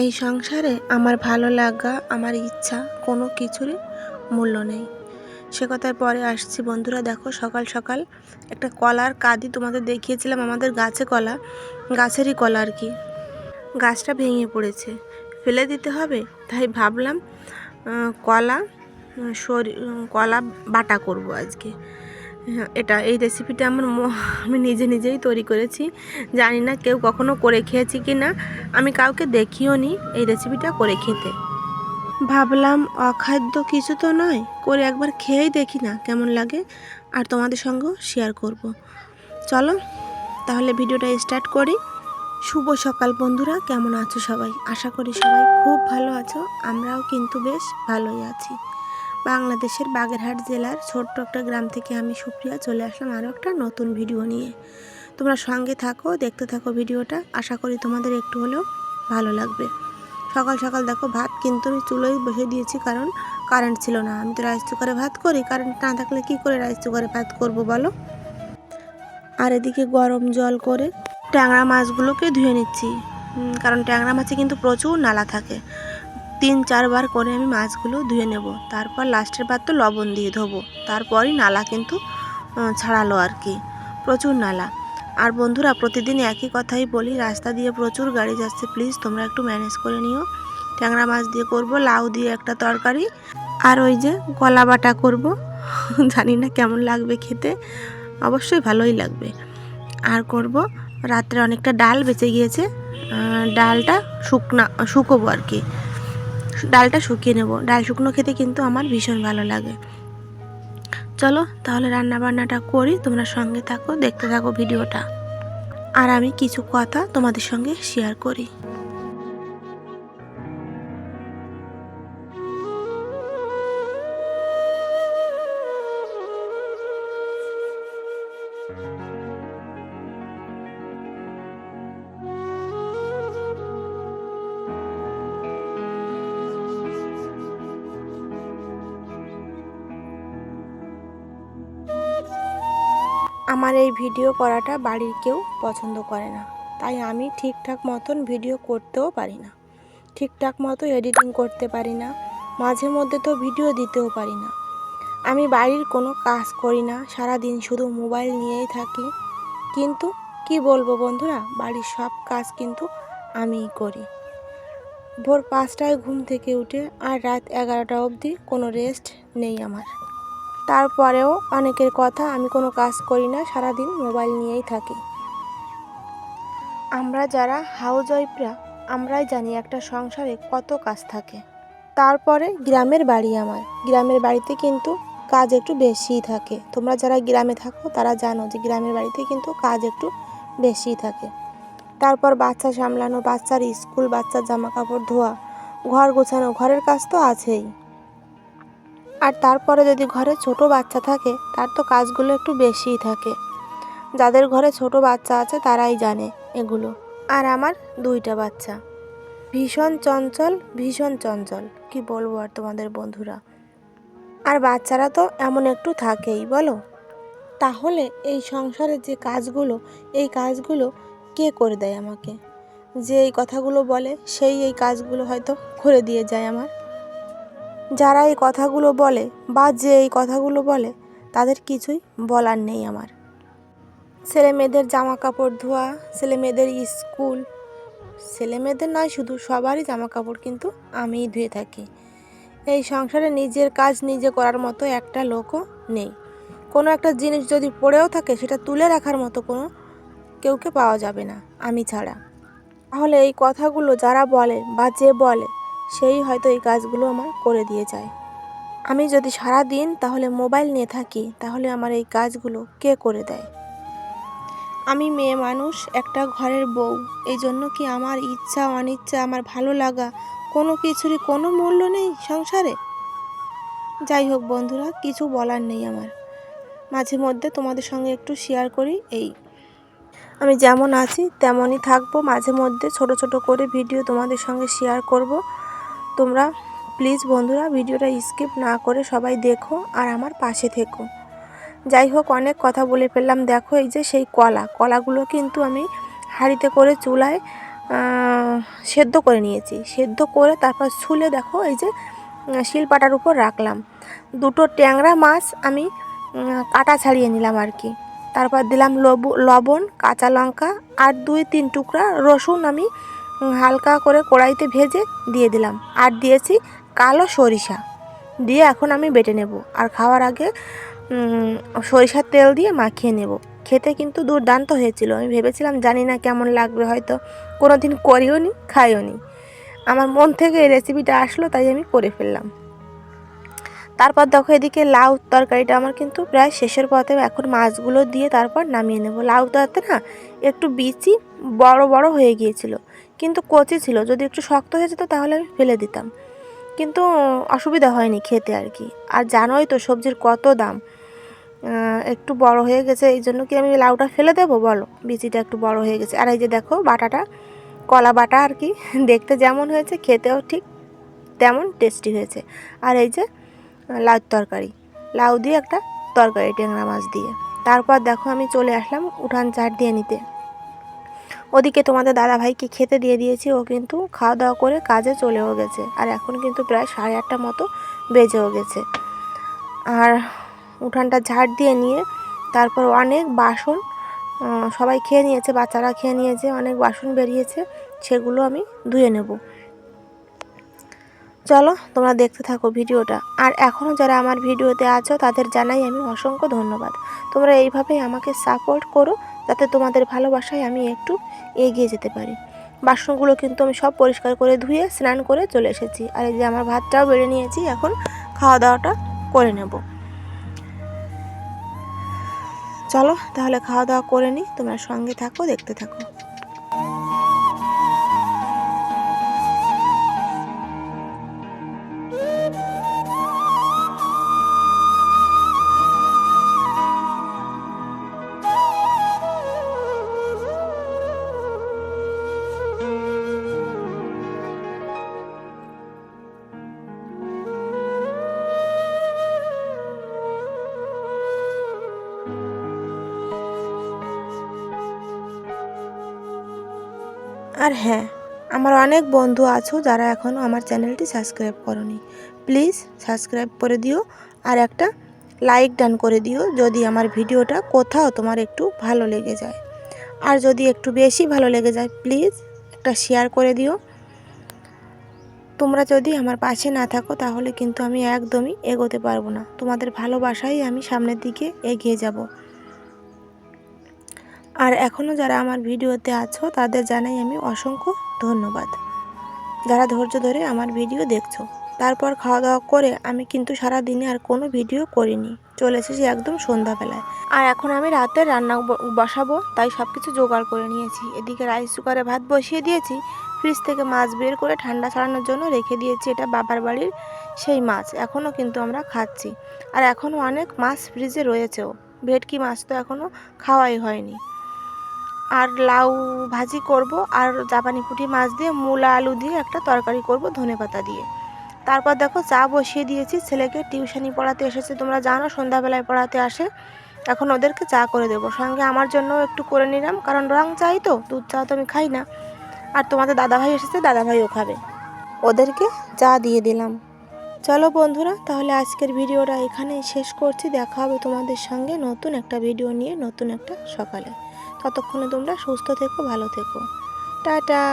এই সংসারে আমার ভালো লাগা, আমার ইচ্ছা কোনো কিছুরই মূল্য নেই। সে কথায় পরে আসছি। বন্ধুরা দেখো, সকাল সকাল একটা কলার কাঁদি তোমাদের দেখিয়েছিলাম, আমাদের গাছে কলা, গাছেরই কলা আর কি। গাছটা ভেঙে পড়েছে, ফেলে দিতে হবে, তাই ভাবলাম কলা কলা বাটা করব আজকে। এই রেসিপিটা আমি নিজেই তৈরি করেছি। জানি না কেউ কখনো করে খেয়েছি কি না, আমি কাউকে দেখিও নি এই রেসিপিটা করে খেতে। ভাবলাম অখাদ্য কিছু তো নয়, করে একবার খেয়েই দেখি না কেমন লাগে, আর তোমাদের সঙ্গেও শেয়ার করব। চলো তাহলে ভিডিওটা স্টার্ট করি। শুভ সকাল বন্ধুরা, কেমন আছো সবাই? আশা করি সবাই খুব ভালো আছো। আমরাও কিন্তু বেশ ভালোই আছি। বাংলাদেশের বাগেরহাট জেলার ছোট্ট একটা গ্রাম থেকে আমি সুপ্রিয়া চলে আসলাম আরও একটা নতুন ভিডিও নিয়ে। তোমরা সঙ্গে থাকো, দেখতে থাকো ভিডিওটা। আশা করি তোমাদের একটু হলেও ভালো লাগবে। সকাল সকাল দেখো, ভাত কিন্তু আমি চুলোয় বসে দিয়েছি, কারণ কারেন্ট ছিল না। আমি তো রাইস কুকারে ভাত করি, কারেন্ট না থাকলে কি করে রাইস কুকারে ভাত করব বলো। আর এদিকে গরম জল করে ট্যাংরা মাছগুলোকে ধুয়ে নিচ্ছি, কারণ ট্যাংরা মাছে কিন্তু প্রচুর নালা থাকে। 3-4 বার করে আমি মাছগুলো ধুয়ে নেব, তারপর লাস্টের বার তো লবণ দিয়ে ধোবো, তারপরই নালা কিন্তু ছাড়ালো আর কি, প্রচুর নালা। আর বন্ধুরা, প্রতিদিন একই কথাই বলি, রাস্তা দিয়ে প্রচুর গাড়ি যাচ্ছে, প্লিজ তোমরা একটু ম্যানেজ করে নিও। ট্যাংরা মাছ দিয়ে করব, লাউ দিয়ে একটা তরকারি, আর ওই যে কলা বাটা করব। জানি না কেমন লাগবে খেতে, অবশ্যই ভালোই লাগবে। আর করব রাত্রে অনেকটা ডাল বেঁচে গিয়েছে, ডালটা শুকোবো আর কি, ডালটা শুকিয়ে নেব। ডাল শুকনো খেতে কিন্তু আমার ভীষণ ভালো লাগে। চলো তাহলে রান্না বান্নাটা করি, তোমরা সঙ্গে থাকো, দেখতে থাকো ভিডিওটা, আর আমি কিছু কথা তোমাদের সঙ্গে শেয়ার করি। আমার এই ভিডিও করাটা বাড়ির কেউ পছন্দ করে না, তাই আমি ঠিকঠাক মতন ভিডিও করতেও পারি না, ঠিকঠাক মতো এডিটিং করতে পারি না, মাঝে মধ্যে তো ভিডিও দিতেও পারি না। আমি বাড়ির কোনো কাজ করি না, সারাদিন শুধু মোবাইল নিয়েই থাকি। কিন্তু কি বলবো বন্ধুরা, বাড়ির সব কাজ কিন্তু আমিই করি। ভোর 5টায় ঘুম থেকে উঠে আর রাত 11টা অবধি কোনো রেস্ট নেই আমার। তারপরেও অনেকের কথা, আমি কোনো কাজ করি না, সারাদিন মোবাইল নিয়েই থাকি। আমরা যারা হাউস ওয়াইফরা, আমরাই জানি একটা সংসারে কত কাজ থাকে। তারপরে গ্রামের বাড়ি আমার, গ্রামের বাড়িতে কিন্তু কাজ একটু বেশিই থাকে। তোমরা যারা গ্রামে থাকো তারা জানো যে গ্রামের বাড়িতে কিন্তু কাজ একটু বেশিই থাকে। তারপর বাচ্চা সামলানো, বাচ্চার স্কুল, বাচ্চার জামা কাপড় ধোয়া, ঘর গোছানো, ঘরের কাজ তো আছেই। আর তারপরে যদি ঘরে ছোট বাচ্চা থাকে, তার তো কাজগুলো একটু বেশিই থাকে। যাদের ঘরে ছোট বাচ্চা আছে তারাই জানে এগুলো। আর আমার 2টা বাচ্চা, ভীষণ চঞ্চল, ভীষণ চঞ্চল, কি বলবো আর তোমাদের বন্ধুরা। আর বাচ্চারা তো এমন একটু থাকেই, বলো। তাহলে এই সংসারের যে কাজগুলো, এই কাজগুলো কে করে দেয় আমাকে? যে এই কথাগুলো বলে সেই এই কাজগুলো হয়তো করে দিয়ে যায় আমার। যারা এই কথাগুলো বলে বা যে এই কথাগুলো বলে, তাদের কিছুই বলার নেই আমার। ছেলে মেয়েদের জামা কাপড় ধোয়া, ছেলে মেয়েদের স্কুল, ছেলে মেয়েদের নয় শুধু, সবারই জামা কাপড় কিন্তু আমিই ধুয়ে থাকি। এই সংসারে নিজের কাজ নিজে করার মতো একটা লোকও নেই। কোনো একটা জিনিস যদি পড়েও থাকে, সেটা তুলে রাখার মতো কোনো কেউকে পাওয়া যাবে না আমি ছাড়া। তাহলে এই কথাগুলো যারা বলে বা যে বলে, সেই হয়তো এই কাজগুলো আমার করে দিয়ে যায়। আমি যদি সারা দিন তাহলে মোবাইল নিয়ে থাকি, তাহলে আমার এই কাজগুলো কে করে দেয়? আমি মেয়ে মানুষ, একটা ঘরের বউ, এই জন্য কি আমার ইচ্ছা অনিচ্ছা, আমার ভালো লাগা, কোনো কিছুরই কোনো মূল্য নেই সংসারে? যাই হোক বন্ধুরা, কিছু বলার নেই আমার। মাঝে মধ্যে তোমাদের সঙ্গে একটু শেয়ার করি, এই আমি যেমন আছি তেমনই থাকবো। মাঝে মধ্যে ছোট ছোট করে ভিডিও তোমাদের সঙ্গে শেয়ার করব। তোমরা প্লিজ বন্ধুরা ভিডিওটা স্কিপ না করে সবাই দেখো আর আমার পাশে থেকো। যাই হোক, অনেক কথা বলে ফেললাম। দেখো এই যে সেই কলাগুলো কিন্তু আমি হাঁড়িতে করে চুলায় সেদ্ধ করে নিয়েছি। সেদ্ধ করে তারপর ছুলে দেখো এই যে শিলপাটার উপর রাখলাম। দুটো ট্যাংরা মাছ আমি কাটা ছাড়িয়ে নিলাম আর কি। তারপর দিলাম লবণ, কাঁচা লঙ্কা আর 2-3 টুকরা রসুন আমি হালকা করে কড়াইতে ভেজে দিয়ে দিলাম। আর দিয়েছি কালো সরিষা দিয়ে এখন আমি বেটে নেব। আর খাওয়ার আগে সরিষার তেল দিয়ে মাখিয়ে নেব। খেতে কিন্তু দুর্দান্ত হয়েছিল। আমি ভেবেছিলাম জানি না কেমন লাগবে, হয়তো কোনো দিন করিও নি খাইও নি। আমার মন থেকে এই রেসিপিটা আসলো তাই আমি করে ফেললাম। তারপর দেখো এদিকে লাউ তরকারিটা আমার কিন্তু প্রায় শেষের পথে। এখন মাছগুলো দিয়ে তারপর নামিয়ে নেব। লাউটাতে না একটু বিচি বড় বড় হয়ে গিয়েছিল, কিন্তু কচি ছিল। যদি একটু শক্ত হয়ে যেত তাহলে আমি ফেলে দিতাম, কিন্তু অসুবিধা হয়নি খেতে আর কি। আর জানোই তো সবজির কত দাম। একটু বড় হয়ে গেছে, এই জন্য কি আমি লাউটা ফেলে দেবো বলো? বিচিটা একটু বড় হয়ে গেছে। আর এই যে দেখো বাটাটা, কলা বাটা আর কি, দেখতে যেমন হয়েছে খেতেও ঠিক তেমন টেস্টি হয়েছে। আর এই যে লাউ তরকারি, লাউ দিয়ে একটা তরকারি ট্যাংরা মাছ দিয়ে। তারপর দেখো আমি চলে আসলাম উঠান ঝাড় দিয়ে নিতে। ওদিকে তোমাদের দাদাভাইকে খেতে দিয়ে দিয়েছি, ও কিন্তু খাওয়া দাওয়া করে কাজে চলেও গেছে। আর এখন কিন্তু প্রায় 8:30 মতো বেজেও গেছে। আর উঠানটা ঝাড় দিয়ে নিয়ে তারপর অনেক বাসন সবাই খেয়ে নিয়েছে, বাচ্চারা খেয়ে নিয়েছে, অনেক বাসন বেরিয়েছে, সেগুলো আমি ধুয়ে নেব। চলো তোমরা দেখতে থাকো ভিডিওটা। আর এখনও যারা আমার ভিডিওতে আছো তাদের জানাই আমি অসংখ্য ধন্যবাদ। তোমরা এইভাবেই আমাকে সাপোর্ট করো, যাতে তোমাদের ভালোবাসায় আমি একটু এগিয়ে যেতে পারি। বাসনগুলো কিন্তু আমি সব পরিষ্কার করে ধুয়ে স্নান করে চলে এসেছি। আর এই যে আমার ভাতটাও বেড়ে নিয়েছি, এখন খাওয়া দাওয়াটা করে নেব। চলো তাহলে খাওয়া দাওয়া করে নিই, তোমরা সঙ্গে থাকো, দেখতে থাকো। আর হ্যাঁ, আমার অনেক বন্ধু আছো যারা এখনও আমার চ্যানেলটি সাবস্ক্রাইব করোনি। প্লিজ সাবস্ক্রাইব করে দিও, আর একটা লাইক ডান করে দিও যদি আমার ভিডিওটা কোথাও তোমার একটু ভালো লেগে যায়। আর যদি একটু বেশি ভালো লেগে যায় প্লিজ একটা শেয়ার করে দিও। তোমরা যদি আমার পাশে না থাকো তাহলে কিন্তু আমি একদমই এগোতে পারবো না। তোমাদের ভালোবাসাই আমি সামনের দিকে এগিয়ে যাব। আর এখনও যারা আমার ভিডিওতে আছো তাদের জানাই আমি অসংখ্য ধন্যবাদ, যারা ধৈর্য ধরে আমার ভিডিও দেখছো। তারপর খাওয়া দাওয়া করে আমি কিন্তু সারা দিনে আর কোনো ভিডিও করিনি, চলে এসেছি একদম সন্ধ্যাবেলায়। আর এখন আমি রাতে রান্না বসাবো, তাই সব কিছু জোগাড় করে নিয়েছি। এদিকে রাইস কুকারে ভাত বসিয়ে দিয়েছি, ফ্রিজ থেকে মাছ বের করে ঠান্ডা ছাড়ানোর জন্য রেখে দিয়েছি। এটা বাবার বাড়ির সেই মাছ, এখনও কিন্তু আমরা খাচ্ছি। আর এখনও অনেক মাছ ফ্রিজে রয়েছেও। ভেটকি মাছ তো এখনও খাওয়াই হয়নি। আর লাউ ভাজি করব, আর জাপানি পুঁটি মাছ দিয়ে মূলা আলু দিয়ে একটা তরকারি করব ধনেপাতা দিয়ে। তারপর দেখো চা বসিয়ে দিয়েছি, ছেলেকে টিউশনি পড়াতে এসেছে, তোমরা জানো সন্ধ্যাবেলায় পড়াতে আসে। এখন ওদেরকে চা করে দেবো, সঙ্গে আমার জন্যও একটু করে নিলাম, কারণ রং চাই তো, দুধ চা তো আমি খাই না। আর তোমাদের দাদাভাই এসেছে, দাদাভাইও খাবে, ওদেরকে চা দিয়ে দিলাম। চলো বন্ধুরা, তাহলে আজকের ভিডিওটা এখানেই শেষ করছি। দেখা হবে তোমাদের সঙ্গে নতুন একটা ভিডিও নিয়ে, নতুন একটা সকালে। ততক্ষণে তোমরা সুস্থ থেকো, ভালো থেকো, টাটা।